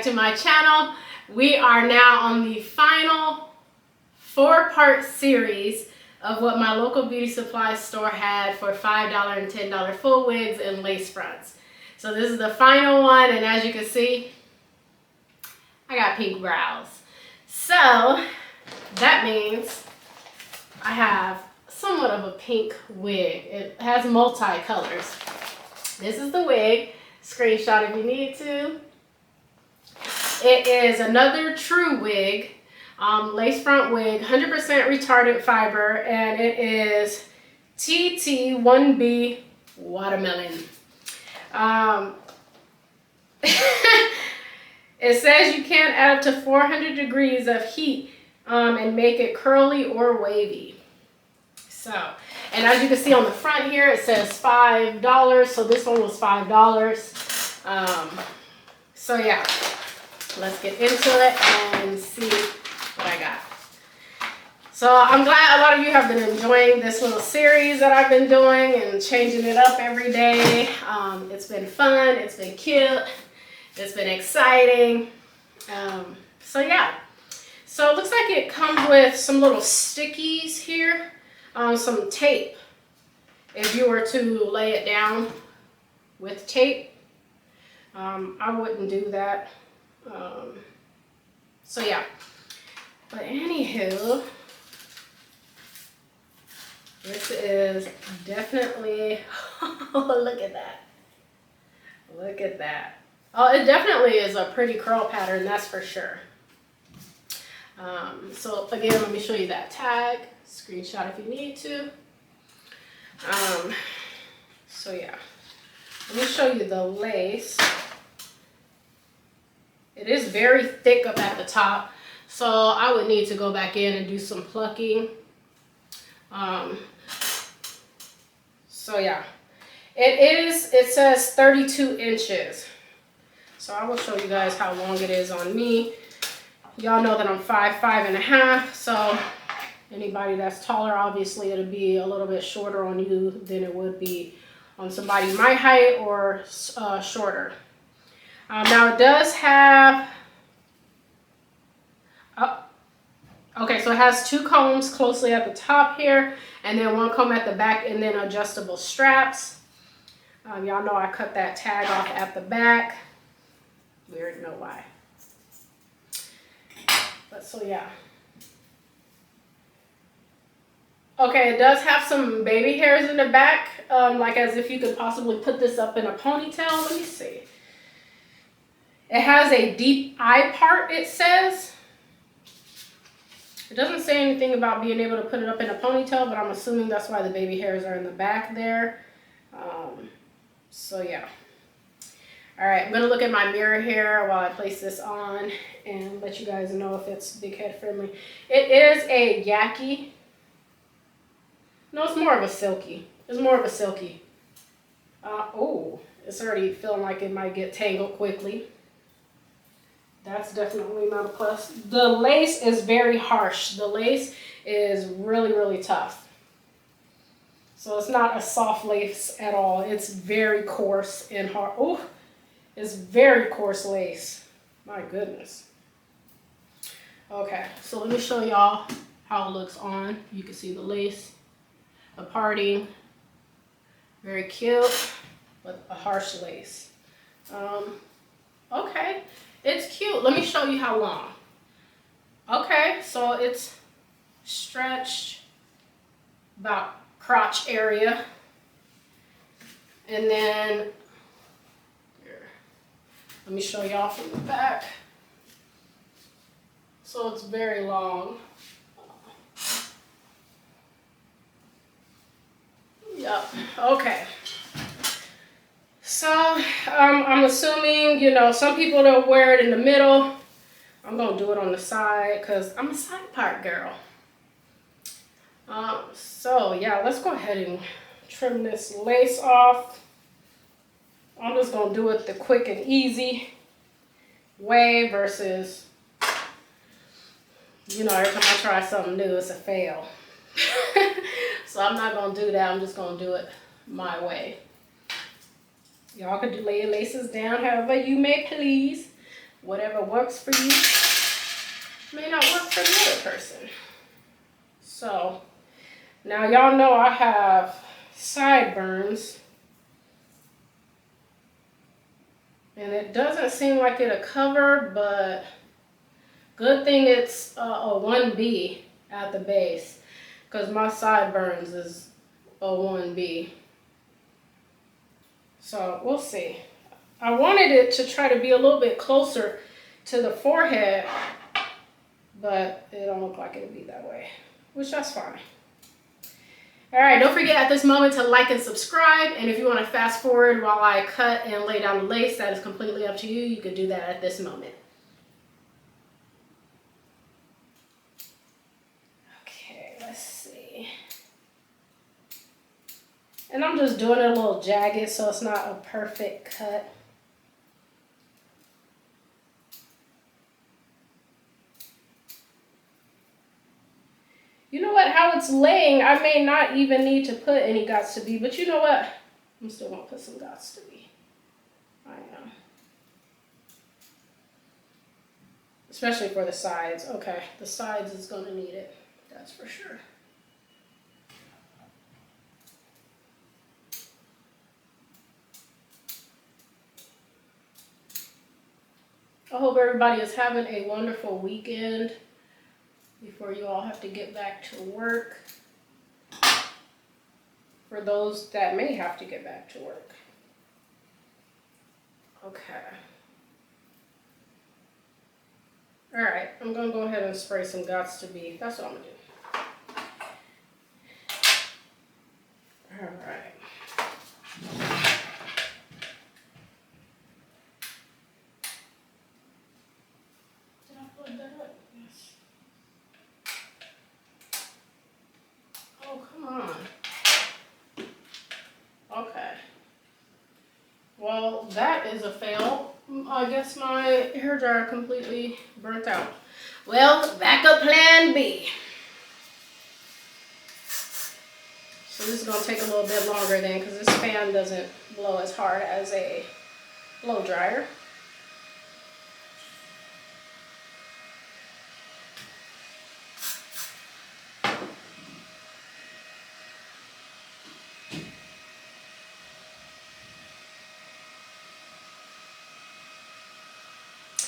to my channel. We are now on the final 4-part series of what my local beauty supply store had for $5 and $10 full wigs and lace fronts. So this is the final one, and as you can see, I got pink brows. So that means I have somewhat of a pink wig. It has multi-colors. This is the wig. Screenshot if you need to. It is another TRUWIG lace front wig, 100% retardant fiber, and it is TT1B watermelon. It says you can add up to 400 degrees of heat and make it curly or wavy. So, and as you can see on the front here, it says $5. So this one was $5. So yeah, let's get into it and see what I got. So I'm glad a lot of you have been enjoying this little series that I've been doing and changing it up every day. It's been fun, it's been cute, it's been exciting. So yeah, so it looks like it comes with some little stickies here, some tape. If you were to lay it down with tape, I wouldn't do that. So yeah, but anywho, this is definitely, oh, look at that. Look at that. Oh, it definitely is a pretty curl pattern, that's for sure. So again, let me show you that tag. Screenshot if you need to. So yeah, let me show you the lace. It is very thick up at the top, so I would need to go back in and do some plucking. So yeah, it says 32 inches. So I will show you guys how long it is on me. Y'all know that I'm 5'5½", so anybody that's taller, obviously it'll be a little bit shorter on you than it would be on somebody my height or shorter. Now it does have, okay, so it has 2 combs closely at the top here, and then 1 comb at the back, and then adjustable straps. Y'all know I cut that tag off at the back. We already know why. But so yeah. Okay, it does have some baby hairs in the back, like as if you could possibly put this up in a ponytail. Let me see. It has a deep eye part, it says. It doesn't say anything about being able to put it up in a ponytail, but I'm assuming that's why the baby hairs are in the back there. So yeah. All right, I'm gonna look at my mirror here while I place this on and let you guys know if it's big head friendly. It is a yaki. No, it's more of a silky. It's more of a silky. Oh, it's already feeling like it might get tangled quickly. That's definitely not a plus. The lace is very harsh. The lace is really, really tough. So it's not a soft lace at all. It's very coarse and hard. Oh, it's very coarse lace. My goodness. Okay, so let me show y'all how it looks on. You can see the lace, the parting. Very cute, but a harsh lace. Okay. It's cute. Let me show you how long. Okay, so it's stretched about crotch area. And then, here, let me show y'all from the back. So it's very long. Yep, okay. So, I'm assuming, you know, some people don't wear it in the middle. I'm going to do it on the side because I'm a side part girl. So, yeah, let's go ahead and trim this lace off. I'm just going to do it the quick and easy way versus, you know, every time I try something new, it's a fail. So I'm not going to do that. I'm just going to do it my way. Y'all could lay your laces down however you may please. whatever works for you may not work for the other person. So now y'all know I have sideburns, and it doesn't seem like it'll cover, but good thing it's a 1B at the base, because my sideburns is a 1B. So we'll see. I wanted it to try to be a little bit closer to the forehead, but it don't look like it'll be that way, which that's fine. All right, don't forget at this moment to like and subscribe. And if you want to fast forward while I cut and lay down the lace, that is completely up to you. You can do that at this moment. Okay, let's see. And I'm just doing it a little jagged so it's not a perfect cut. You know what, how it's laying, I may not even need to put any gots to be, but you know what? I'm still gonna put some gots to be. I am. Especially for the sides. Okay, the sides is gonna need it, that's for sure. I hope everybody is having a wonderful weekend before you all have to get back to work. For those that may have to get back to work. Okay. All right, I'm gonna go ahead and spray some gots to be. That's what I'm gonna do. All right. Did I plug that up? Yes. Oh, come on. Okay. Well, that is a fail. I guess my hair dryer completely burnt out. Well, backup plan B. So this is going to take a little bit longer then, because this fan doesn't blow as hard as a blow dryer.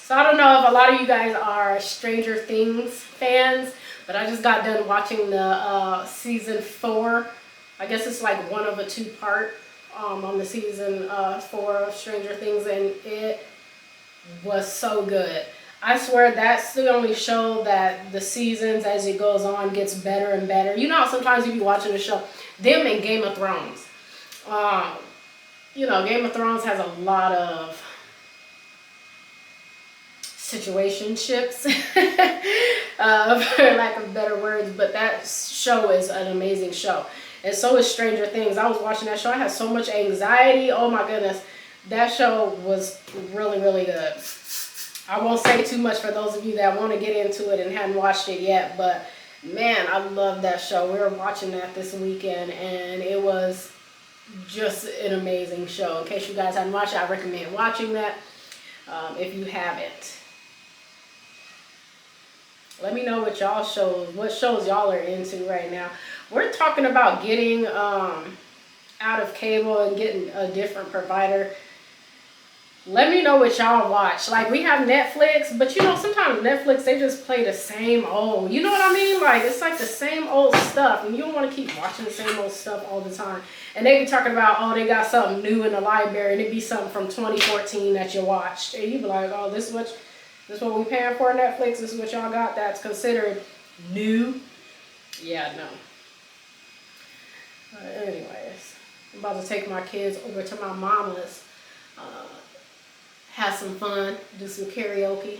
So I don't know if a lot of you guys are Stranger Things fans, but I just got done watching the season 4. I guess it's like one of a 2-part on the season 4 of Stranger Things, and it was so good. I swear that's the only show that the seasons as it goes on gets better and better. You know how sometimes you be watching a show, them and Game of Thrones. You know, Game of Thrones has a lot of situationships, for lack of better words, but that show is an amazing show, and so is Stranger Things. I was watching that show, I had so much anxiety. Oh my goodness, that show was really, really good. I won't say too much for those of you that want to get into it and hadn't watched it yet, but man, I love that show. We were watching that this weekend, and it was just an amazing show. In case you guys haven't watched it, I recommend watching that if you haven't. Let me know what shows y'all are into right now. We're talking about getting out of cable and getting a different provider. Let me know what y'all watch. Like, we have Netflix, but you know, sometimes Netflix, they just play the same old, you know what I mean? Like, it's like the same old stuff, and you don't want to keep watching the same old stuff all the time. And they be talking about, oh, they got something new in the library, and it be something from 2014 that you watched. And you be like, oh, this is what we paying for Netflix? This is what y'all got that's considered new? Yeah, no. Anyways, I'm about to take my kids over to my mama's. Have some fun, do some karaoke.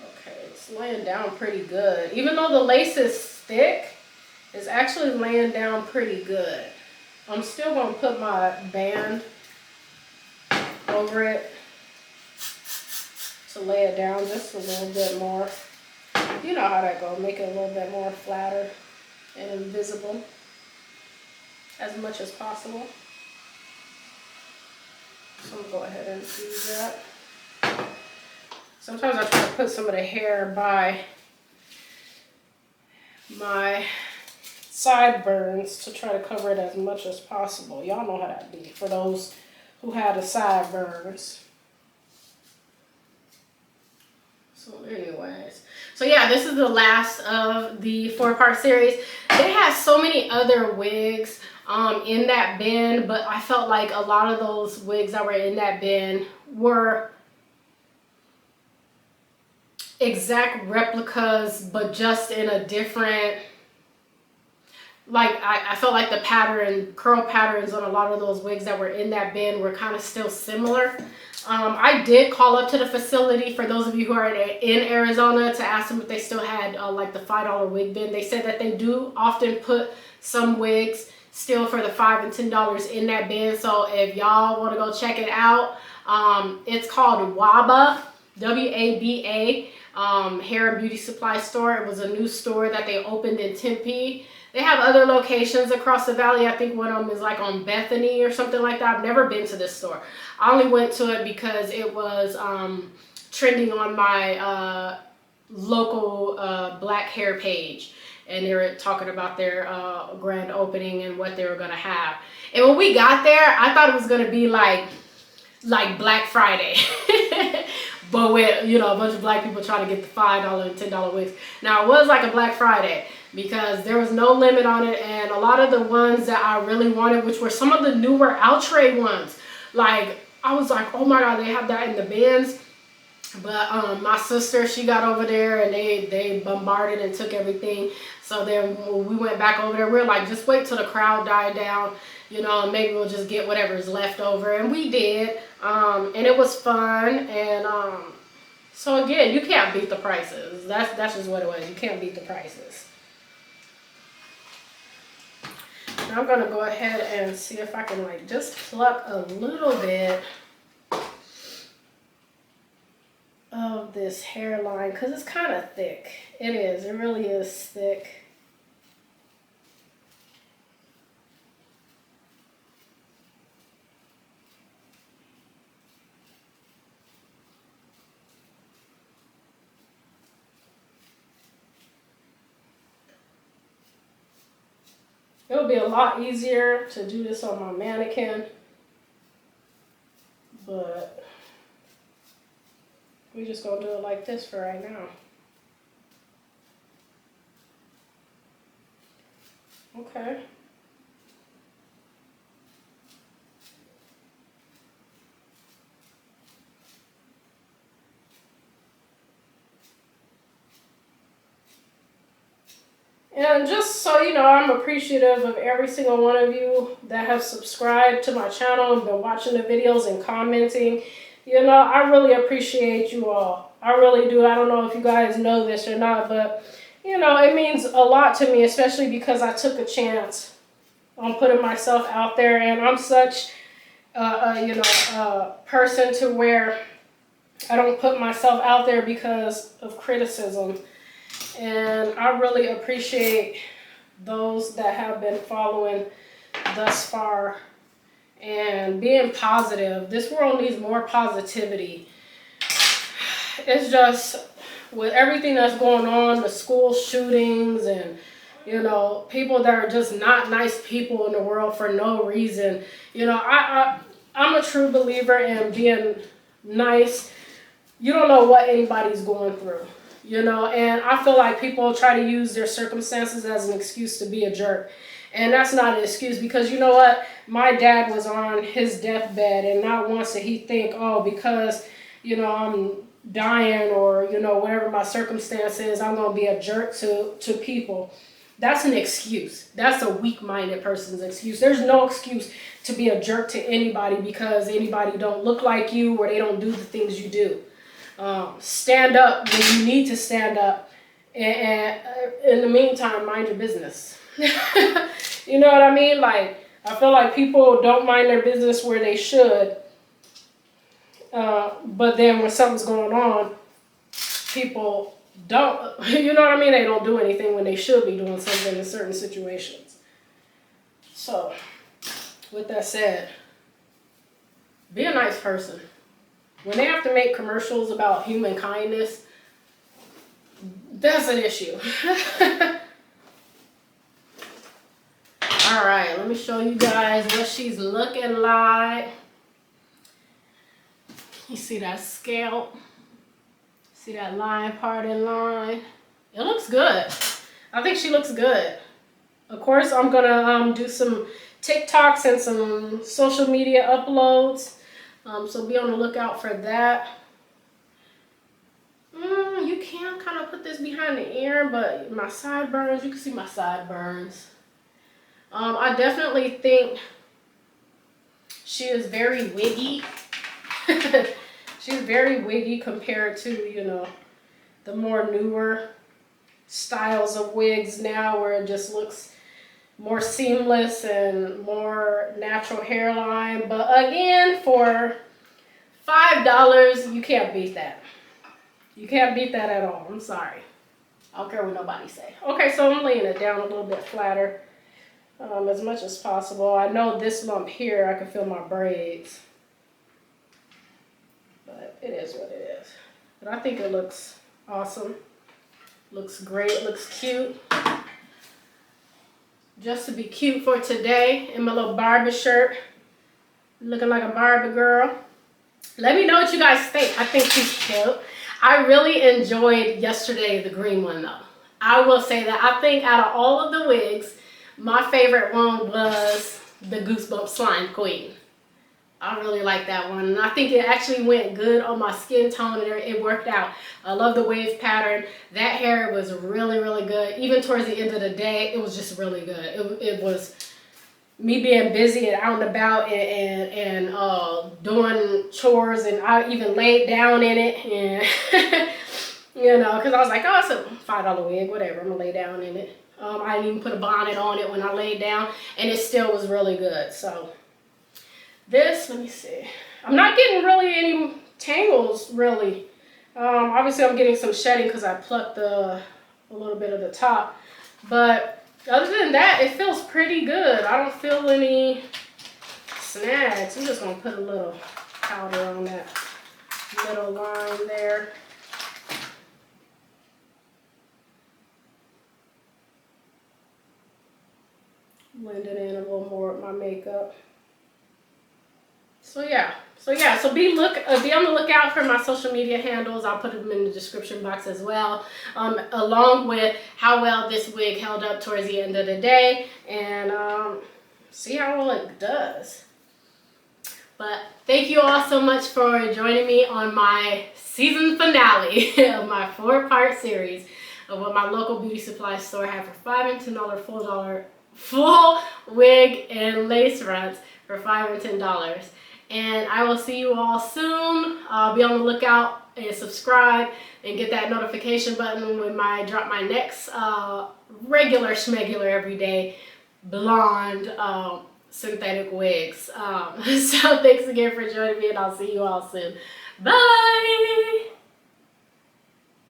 Okay, it's laying down pretty good. Even though the lace is thick, it's actually laying down pretty good. I'm still gonna put my band over it to lay it down just a little bit more. You know how that goes, make it a little bit more flatter and invisible as much as possible. So I'm gonna go ahead and use that. Sometimes I try to put some of the hair by my sideburns to try to cover it as much as possible. Y'all know how that be for those who have the sideburns. So anyways, so yeah, this is the last of the 4-part series. They had so many other wigs in that bin, but I felt like a lot of those wigs that were in that bin were exact replicas, but just in a different, like I felt like the curl patterns on a lot of those wigs that were in that bin were kind of still similar. I did call up to the facility for those of you who are in Arizona to ask them if they still had like the $5 wig bin. They said that they do often put some wigs still for the $5 and $10 in that bin. So if y'all want to go check it out, it's called WABA, W-A-B-A, hair and beauty supply store. It was a new store that they opened in Tempe. They have other locations across the valley. I think one of them is like on Bethany or something like that. I've never been to this store. I only went to it because it was trending on my local black hair page. And they were talking about their grand opening and what they were going to have. And when we got there, I thought it was going to be like Black Friday. But with, you know, a bunch of black people trying to get the $5 and $10 wigs. Now, it was like a Black Friday because there was no limit on it. And a lot of the ones that I really wanted, which were some of the newer outre ones, like, I was like, oh my God, they have that in the bins. But my sister, she got over there and they bombarded and took everything. So then when we went back over there, we were like, just wait till the crowd died down, you know, and maybe we'll just get whatever's left over. And we did. And it was fun. And so again, you can't beat the prices. That's just what it was. You can't beat the prices. Now I'm going to go ahead and see if I can like just pluck a little bit of this hairline because it's kind of thick. It is. It really is thick. It'll be a lot easier to do this on my mannequin, but we're just gonna do it like this for right now. Okay. And just so you know, I'm appreciative of every single one of you that have subscribed to my channel and been watching the videos and commenting. You know, I really appreciate you all. I really do. I don't know if you guys know this or not, but, you know, it means a lot to me, especially because I took a chance on putting myself out there. And I'm such a person to where I don't put myself out there because of criticism. And I really appreciate those that have been following thus far and being positive. This world needs more positivity. It's just with everything that's going on, the school shootings and, you know, people that are just not nice people in the world for no reason. You know, I'm a true believer in being nice. You don't know what anybody's going through. You know, and I feel like people try to use their circumstances as an excuse to be a jerk. And that's not an excuse because, you know what, my dad was on his deathbed and not once did he think, oh, because, you know, I'm dying or, you know, whatever my circumstance is, I'm going to be a jerk to people. That's an excuse. That's a weak-minded person's excuse. There's no excuse to be a jerk to anybody because anybody don't look like you or they don't do the things you do. Stand up when you need to stand up, and in the meantime, mind your business. You know what I mean? Like, I feel like people don't mind their business where they should, but then when something's going on, people don't, you know what I mean? They don't do anything when they should be doing something in certain situations. So, with that said, Be a nice person. When they have to make commercials about human kindness, that's an issue. All right, let me show you guys what she's looking like. You see that scalp? See that line, parted line? It looks good. I think she looks good. Of course, I'm gonna do some TikToks and some social media uploads. So be on the lookout for that. You can kind of put this behind the ear, but my sideburns, you can see my sideburns. I definitely think she is very wiggy. She's very wiggy compared to, you know, the more newer styles of wigs now where it just looks more seamless and more natural hairline. But again, for $5, you can't beat that. You can't beat that at all. I'm sorry. I don't care what nobody say. Okay, so I'm laying it down a little bit flatter as much as possible. I know this lump here, I can feel my braids. But it is what it is. But I think it looks awesome. Looks great, looks cute. Just to be cute for today in my little Barbie shirt. Looking like a Barbie girl. Let me know what you guys think. I think she's cute. I really enjoyed yesterday, the green one though. I will say that I think out of all of the wigs, my favorite one was the Goosebump Slime Queen. I really like that one. And I think it actually went good on my skin tone and it worked out. I love the wave pattern. That hair was really, really good. Even towards the end of the day, it was just really good. It was me being busy and out and about and doing chores, and I even laid down in it. And you know, because I was like, oh, it's a $5 wig, whatever. I'm going to lay down in it. I didn't even put a bonnet on it when I laid down, and it still was really good. So this, let me see. I'm not getting really any tangles, really. Obviously, I'm getting some shedding because I plucked a little bit of the top. But other than that, it feels pretty good. I don't feel any snags. I'm just going to put a little powder on that little line there. Blend it in a little more with my makeup. So be on the lookout for my social media handles. I'll put them in the description box as well, along with how well this wig held up towards the end of the day, and see how well it does. But thank you all so much for joining me on my season finale of my 4-part series of what my local beauty supply store had for $5 and $10 full wig and lace fronts for $5 and $10. And I will see you all soon. Be on the lookout and subscribe and get that notification button when I drop my next regular schmegular everyday blonde synthetic wigs. So thanks again for joining me, and I'll see you all soon. Bye!